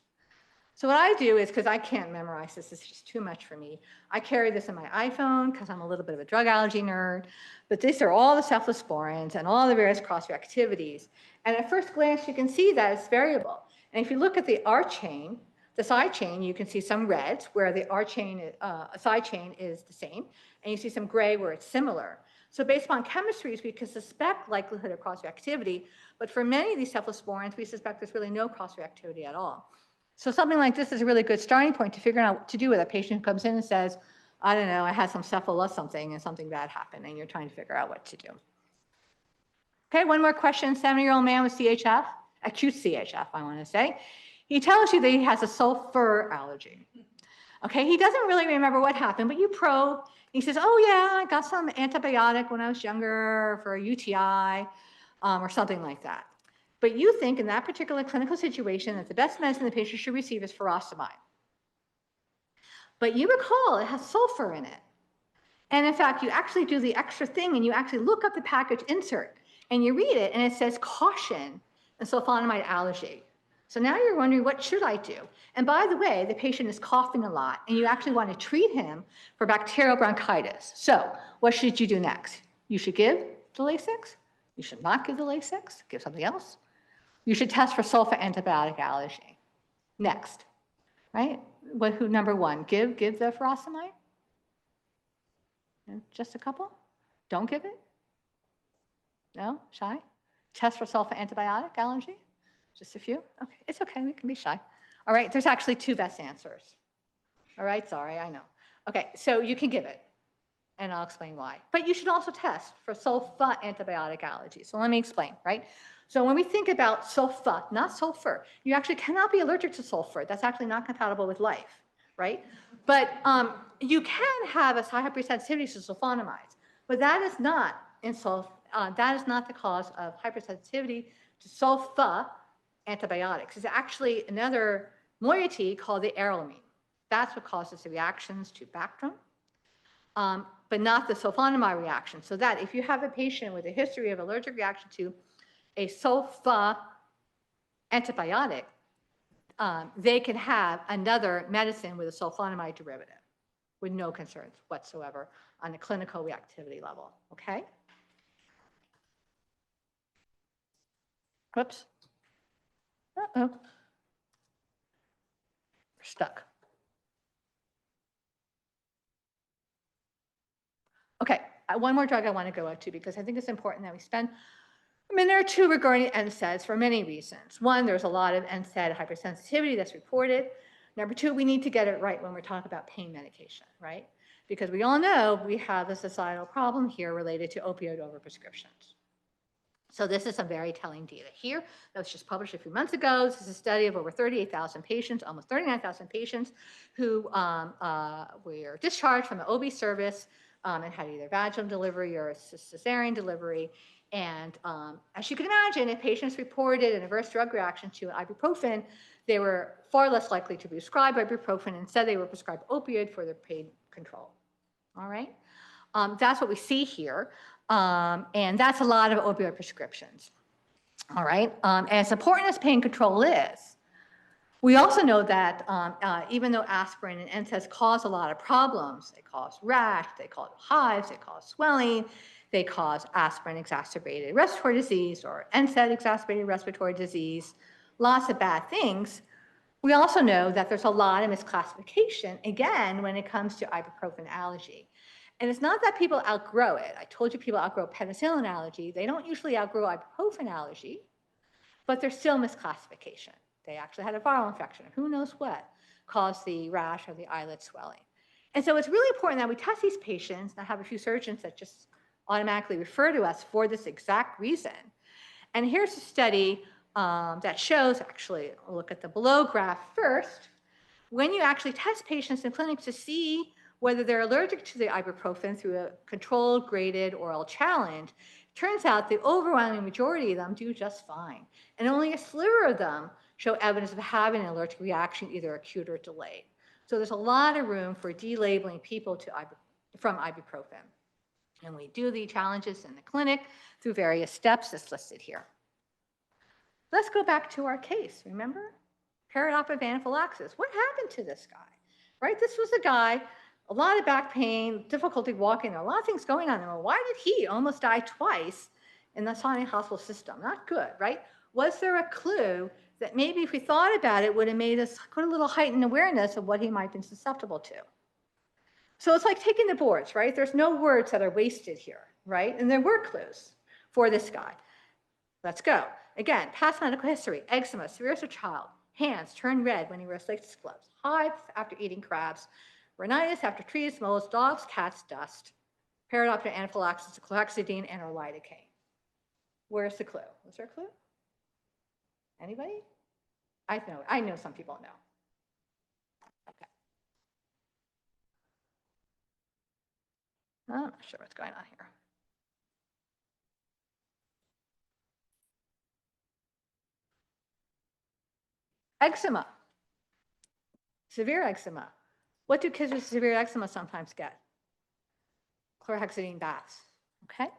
So what I do is, because I can't memorize this, it's just too much for me, I carry this in my iPhone because I'm a little bit of a drug allergy nerd, but these are all the cephalosporins and all the various cross-reactivities. And at first glance, you can see that it's variable. And if you look at the R chain, the side chain, you can see some red where the R chain, side chain is the same, and you see some gray where it's similar. So based upon chemistries, we can suspect likelihood of cross-reactivity, but for many of these cephalosporins, we suspect there's really no cross-reactivity at all. So something like this is a really good starting point to figure out what to do with a patient who comes in and says, I don't know, I had some cephala something and something bad happened, and you're trying to figure out what to do. Okay, one more question. 70-year-old man with CHF, acute CHF, I want to say. He tells you that he has a sulfur allergy. Okay, he doesn't really remember what happened, but you probe. He says, oh yeah, I got some antibiotic when I was younger for a UTI or something like that. But you think in that particular clinical situation that the best medicine the patient should receive is furosemide. But you recall it has sulfur in it. And in fact, you actually do the extra thing and you actually look up the package insert and you read it and it says caution and sulfonamide allergy. So now you're wondering, what should I do? And by the way, the patient is coughing a lot and you actually want to treat him for bacterial bronchitis. So what should you do next? You should give the Lasix. You should not give the Lasix, give something else. You should test for sulfa antibiotic allergy. Next, right? Who number one? Give the furosemide. Just a couple. Don't give it. No, shy. Test for sulfa antibiotic allergy. Just a few. Okay, it's okay. We can be shy. All right. There's actually two best answers. All right. Sorry, I know. Okay, so you can give it, and I'll explain why. But you should also test for sulfa antibiotic allergy. So let me explain. Right. So when we think about sulfa, not sulfur, you actually cannot be allergic to sulfur. That's actually not compatible with life, right? But you can have a high hypersensitivity to sulfonamides, but that is not the cause of hypersensitivity to sulfa antibiotics. It's actually another moiety called the arylamine. That's what causes the reactions to Bactrim, but not the sulfonamide reaction. So that if you have a patient with a history of allergic reaction to a sulfa antibiotic, they can have another medicine with a sulfonamide derivative with no concerns whatsoever on the clinical reactivity level, okay? Whoops. Uh-oh. We're stuck. Okay, one more drug I want to go to because I think it's important that we spend a minute or two regarding NSAIDs for many reasons. One, there's a lot of NSAID hypersensitivity that's reported. Number two, we need to get it right when we're talking about pain medication, right? Because we all know we have a societal problem here related to opioid overprescriptions. So this is some very telling data here that was just published a few months ago. This is a study of over 38,000 patients, almost 39,000 patients who were discharged from the OB service and had either vaginal delivery or cesarean delivery. And as you can imagine, if patients reported an adverse drug reaction to ibuprofen, they were far less likely to be prescribed ibuprofen. Instead, they were prescribed opioid for their pain control. All right? That's what we see here. And that's a lot of opioid prescriptions. All right? And as important as pain control is, we also know that even though aspirin and NSAIDs cause a lot of problems, they cause rash, they cause hives, they cause swelling, they cause aspirin-exacerbated respiratory disease or NSAID-exacerbated respiratory disease, lots of bad things. We also know that there's a lot of misclassification, again, when it comes to ibuprofen allergy. And it's not that people outgrow it. I told you people outgrow penicillin allergy. They don't usually outgrow ibuprofen allergy, but there's still misclassification. They actually had a viral infection. Who knows what caused the rash or the eyelid swelling. And so it's really important that we test these patients. And I have a few surgeons that just automatically refer to us for this exact reason. And here's a study that shows, actually, I'll look at the below graph first. When you actually test patients in clinic to see whether they're allergic to the ibuprofen through a controlled, graded oral challenge, turns out the overwhelming majority of them do just fine. And only a sliver of them show evidence of having an allergic reaction, either acute or delayed. So there's a lot of room for delabeling people from ibuprofen. And we do the challenges in the clinic through various steps as listed here. Let's go back to our case, remember? Perioperative anaphylaxis. What happened to this guy, right? This was a guy, a lot of back pain, difficulty walking, a lot of things going on. And why did he almost die twice in the Sinai hospital system? Not good, right? Was there a clue that maybe if we thought about it would have made us put a little heightened awareness of what he might have been susceptible to? So it's like taking the boards, right? There's no words that are wasted here, right? And there were clues for this guy. Let's go. Again, past medical history, eczema, severe as a child, hands turn red when he wears latex gloves, hives after eating crabs, rhinitis after trees, moles, dogs, cats, dust, perioperative anaphylaxis to chlorhexidine and or lidocaine. Where's the clue? Was there a clue? Anybody? I know some people know. Okay. I'm not sure what's going on here. Eczema. Severe eczema. What do kids with severe eczema sometimes get? Chlorhexidine baths, okay?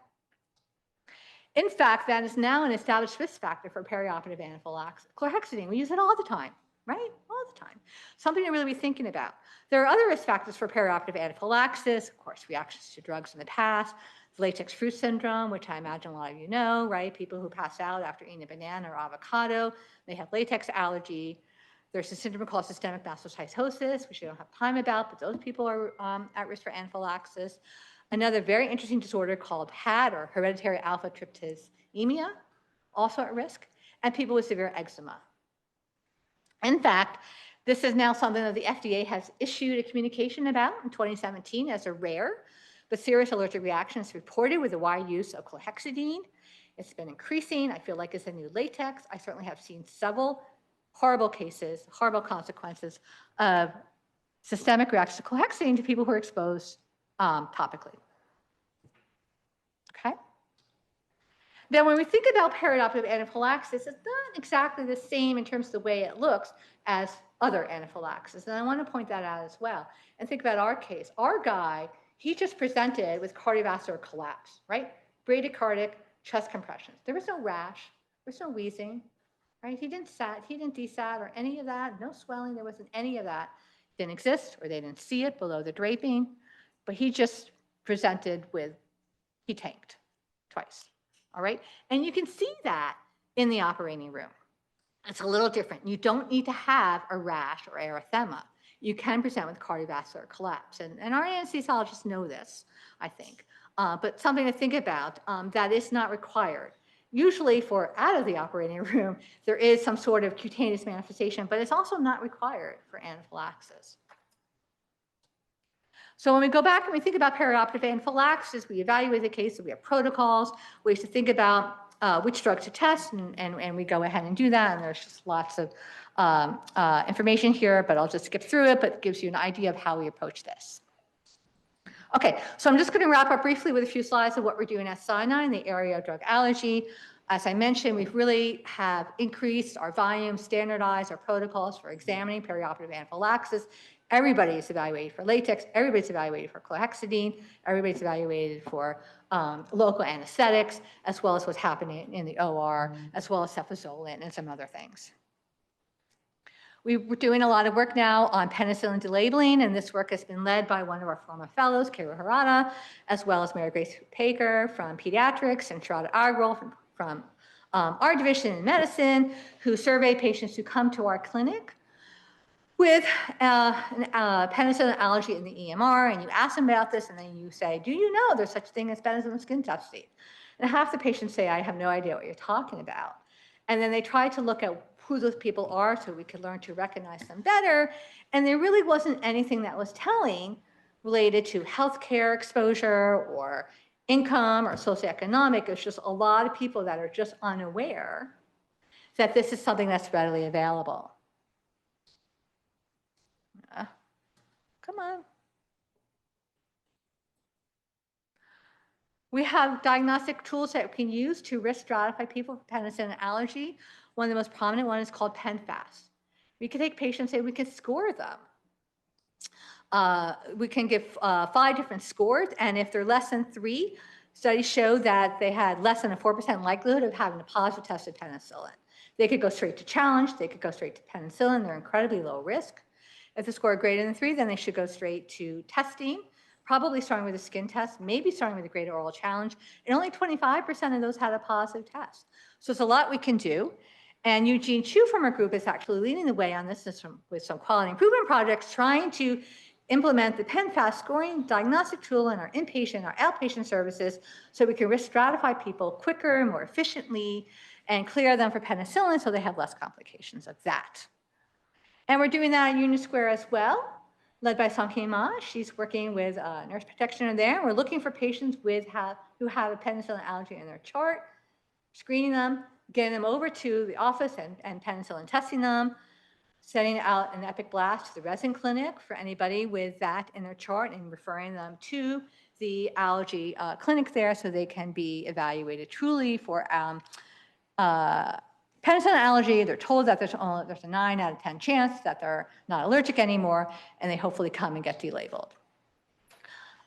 In fact, that is now an established risk factor for perioperative anaphylaxis. Chlorhexidine, we use it all the time, right? All the time. Something to really be thinking about. There are other risk factors for perioperative anaphylaxis, of course, reactions to drugs in the past, latex fruit syndrome, which I imagine a lot of you know, right? People who pass out after eating a banana or avocado, they have latex allergy. There's a syndrome called systemic mastocytosis, which we don't have time about, but those people are at risk for anaphylaxis. Another very interesting disorder called HAD, or hereditary alpha-tryptosemia, also at risk, and people with severe eczema. In fact, this is now something that the FDA has issued a communication about in 2017 as a rare but serious allergic reaction is reported with the wide use of chlorhexidine. It's been increasing. I feel like it's a new latex. I certainly have seen several horrible cases, horrible consequences of systemic reactions to chlorhexidine to people who are exposed topically. Okay? Then when we think about perioperative anaphylaxis, it's not exactly the same in terms of the way it looks as other anaphylaxis. And I want to point that out as well. And think about our case. Our guy, he just presented with cardiovascular collapse, right? Bradycardic chest compressions. There was no rash. There was no wheezing, right? He didn't desat or any of that. No swelling. There wasn't any of that. Didn't exist, or they didn't see it below the draping. But he just presented with, he tanked twice. All right, and you can see that in the operating room. It's a little different. You don't need to have a rash or erythema. You can present with cardiovascular collapse, and our anesthesiologists know this, I think. But something to think about, that is not required. Usually for out of the operating room, there is some sort of cutaneous manifestation, but it's also not required for anaphylaxis. So when we go back and we think about perioperative anaphylaxis, we evaluate the case, so we have protocols, ways to think about which drug to test, and we go ahead and do that, and there's just lots of information here, but I'll just skip through it, but it gives you an idea of how we approach this. Okay, so I'm just going to wrap up briefly with a few slides of what we're doing at Sinai in the area of drug allergy. As I mentioned, we really have increased our volume, standardized our protocols for examining perioperative anaphylaxis. Everybody's evaluated for latex, everybody's evaluated for chlorhexidine, everybody's evaluated for local anesthetics, as well as what's happening in the OR, as well as cefazolin and some other things. We're doing a lot of work now on penicillin delabeling, and this work has been led by one of our former fellows, Kara Harada, as well as Mary Grace Pager from pediatrics and Sharada Agrawal from our division in medicine, who survey patients who come to our clinic with penicillin allergy in the EMR, and you ask them about this, and then you say, do you know there's such a thing as penicillin skin toxicity? And half the patients say, I have no idea what you're talking about. And then they try to look at who those people are so we could learn to recognize them better. And there really wasn't anything that was telling related to healthcare exposure or income or socioeconomic. It's just a lot of people that are just unaware that this is something that's readily available. Come on. We have diagnostic tools that we can use to risk stratify people for penicillin allergy. One of the most prominent ones is called PenFast. We can take patients and we can score them. We can give 5 different scores, and if they're less than 3, studies show that they had less than a 4% likelihood of having a positive test of penicillin. They could go straight to challenge. They could go straight to penicillin. They're incredibly low risk. If the score is greater than 3, then they should go straight to testing, probably starting with a skin test, maybe starting with a greater oral challenge. And only 25% of those had a positive test. So it's a lot we can do. And Eugene Chu from our group is actually leading the way on this with some quality improvement projects, trying to implement the PenFast scoring diagnostic tool in our inpatient, our outpatient services, so we can risk stratify people quicker, more efficiently, and clear them for penicillin so they have less complications of that. And we're doing that at Union Square as well, led by Samhee Ma. She's working with nurse practitioner there. We're looking for patients who have a penicillin allergy in their chart, screening them, getting them over to the office and penicillin testing them, sending out an epic blast to the resident clinic for anybody with that in their chart and referring them to the allergy clinic there so they can be evaluated truly for penicillin allergy. They're told that there's a 9 out of 10 chance that they're not allergic anymore, and they hopefully come and get delabeled.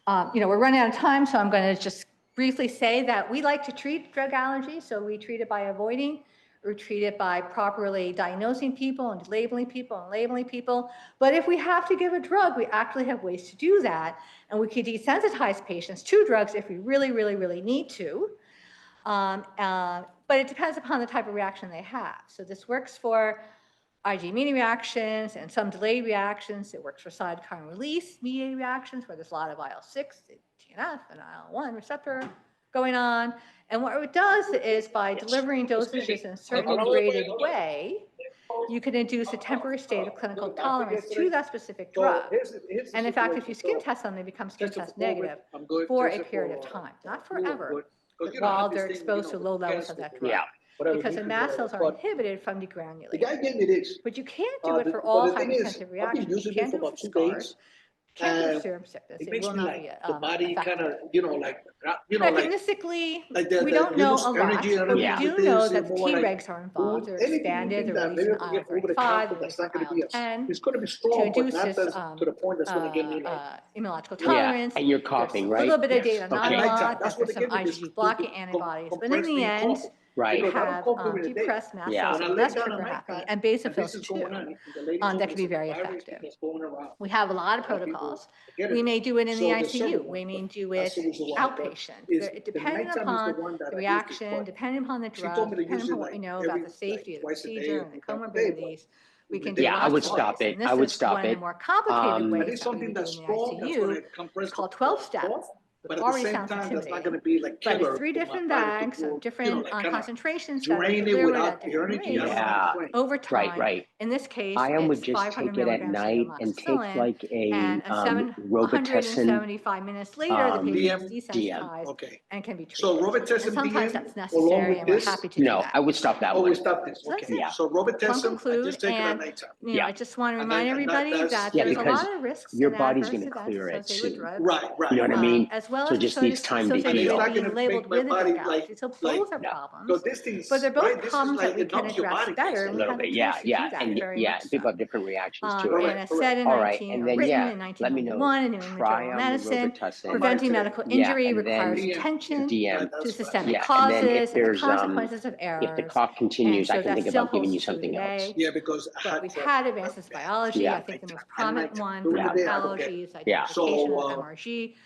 We're running out of time, so I'm going to just briefly say that we like to treat drug allergy, so we treat it by avoiding, or treat it by properly diagnosing people and labeling people. But if we have to give a drug, we actually have ways to do that, and we could desensitize patients to drugs if we really, really, really need to. But it depends upon the type of reaction they have. So this works for IgE-mediated reactions and some delayed reactions. It works for cytokine release-mediated reactions where there's a lot of IL-6, TNF, and IL-1 receptor going on. And what it does is by delivering dosages in a certain graded way, you can induce a temporary state of clinical tolerance to that specific drug. And in fact, if you skin test them, they become skin test negative for a period of time, not forever, while they're exposed to low levels of that drug. Because the mast cells are inhibited from degranulating. The guy gave me this. But you can't do it for all hypertensive reactions. You can't do it for scars. Can't do serum sickness. It will not be the body kind of, mechanistically, we don't know a lot, but we do know that the Tregs are involved. They're expanded. They're releasing IL-35, releasing IL-10 it's going to be to strong, induce but not this to the point that's going to give me immunological tolerance. And you're coughing, right? A little bit of data, not a Okay. lot. There's some IgG blocking antibodies, but in the end, Right. we have depressed mast cells and less trigger-happy, and basophils too, that can be very effective. We have a lot of protocols. We may do it in the ICU. We may do it outpatient. Depending upon the reaction, depending upon the drug, depending upon what we know about the safety of the procedure and the comorbidities, we can do I would lots of stop ways. it. And I would this is stop one of the it. more complicated ways that we something do that's in the strong, ICU. It's called 12-step. but at the Already same sounds time, that's not intimidating. going to be like But killer. it's 3 different bags of different concentrations that are drain it delivered without at different energy. rates Yeah. over time. Right. In this case, Icahn would it's just 500 take it at milligrams night of and take amoxicillin, like a and Robitussin 175 minutes later, the DM, patient is desensitized Okay. and can be treated. So Robitussin And sometimes DM that's along necessary, with and we're this? happy to do No, that. I would stop that Oh, we one. stop this. So that's Okay. it. So To Robitussin, I conclude, just take it at and nighttime. I just want to And remind then- and everybody that's- that Yeah, there's a because lot of risks your and body's adverse gonna events clear it associated with soon. drugs. Right. You know what I mean? As well So as just needs time to associated heal. with It's not being gonna labeled make my with a body drug allergy. So both are no. problems, So this thing is, but they're both right, this is problems like that we it can knocks your address body better, A and we little have the bit, tools to do that and very much so. people have different reactions to And it. as said in All right, 19, and or then written yeah, in let me know. 1991 in New England Try Journal of on the Medicine, Robitussin. preventing medical injury and then requires DM, attention DM. to systemic Yeah, and then if causes and the there's consequences of if the errors. cough continues, And I so can that think still about giving you holds true something else. today. Yeah, because But we've had advances in biology. Yeah. I think the most prominent one During for the day, I don't allergy is Yeah. identification So, of MRG.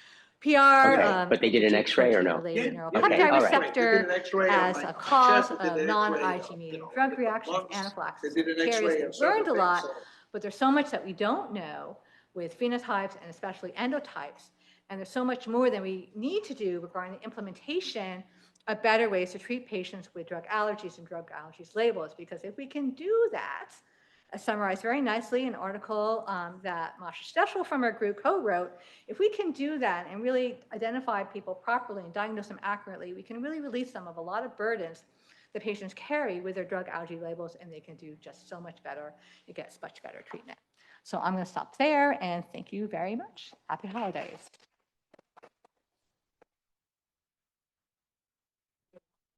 PR, Okay, but they did an X-ray or no? protein-related Yeah, neuropeptide okay, all right. receptor as a cause of non-IgE non-IgE-mediated drug reactions, anaphylaxis, and caries. They learned a lot, but there's so much that we don't know with phenotypes and especially endotypes. And there's so much more than we need to do regarding the implementation of better ways to treat patients with drug allergies and drug allergies labels. Because if we can do that, as summarized very nicely in an article that Masha Steshel from our group co-wrote, if we can do that and really identify people properly and diagnose them accurately, we can really release them of a lot of burdens that patients carry with their drug allergy labels, and they can do just so much better. It gets much better treatment. So I'm going to stop there, and thank you very much. Happy holidays.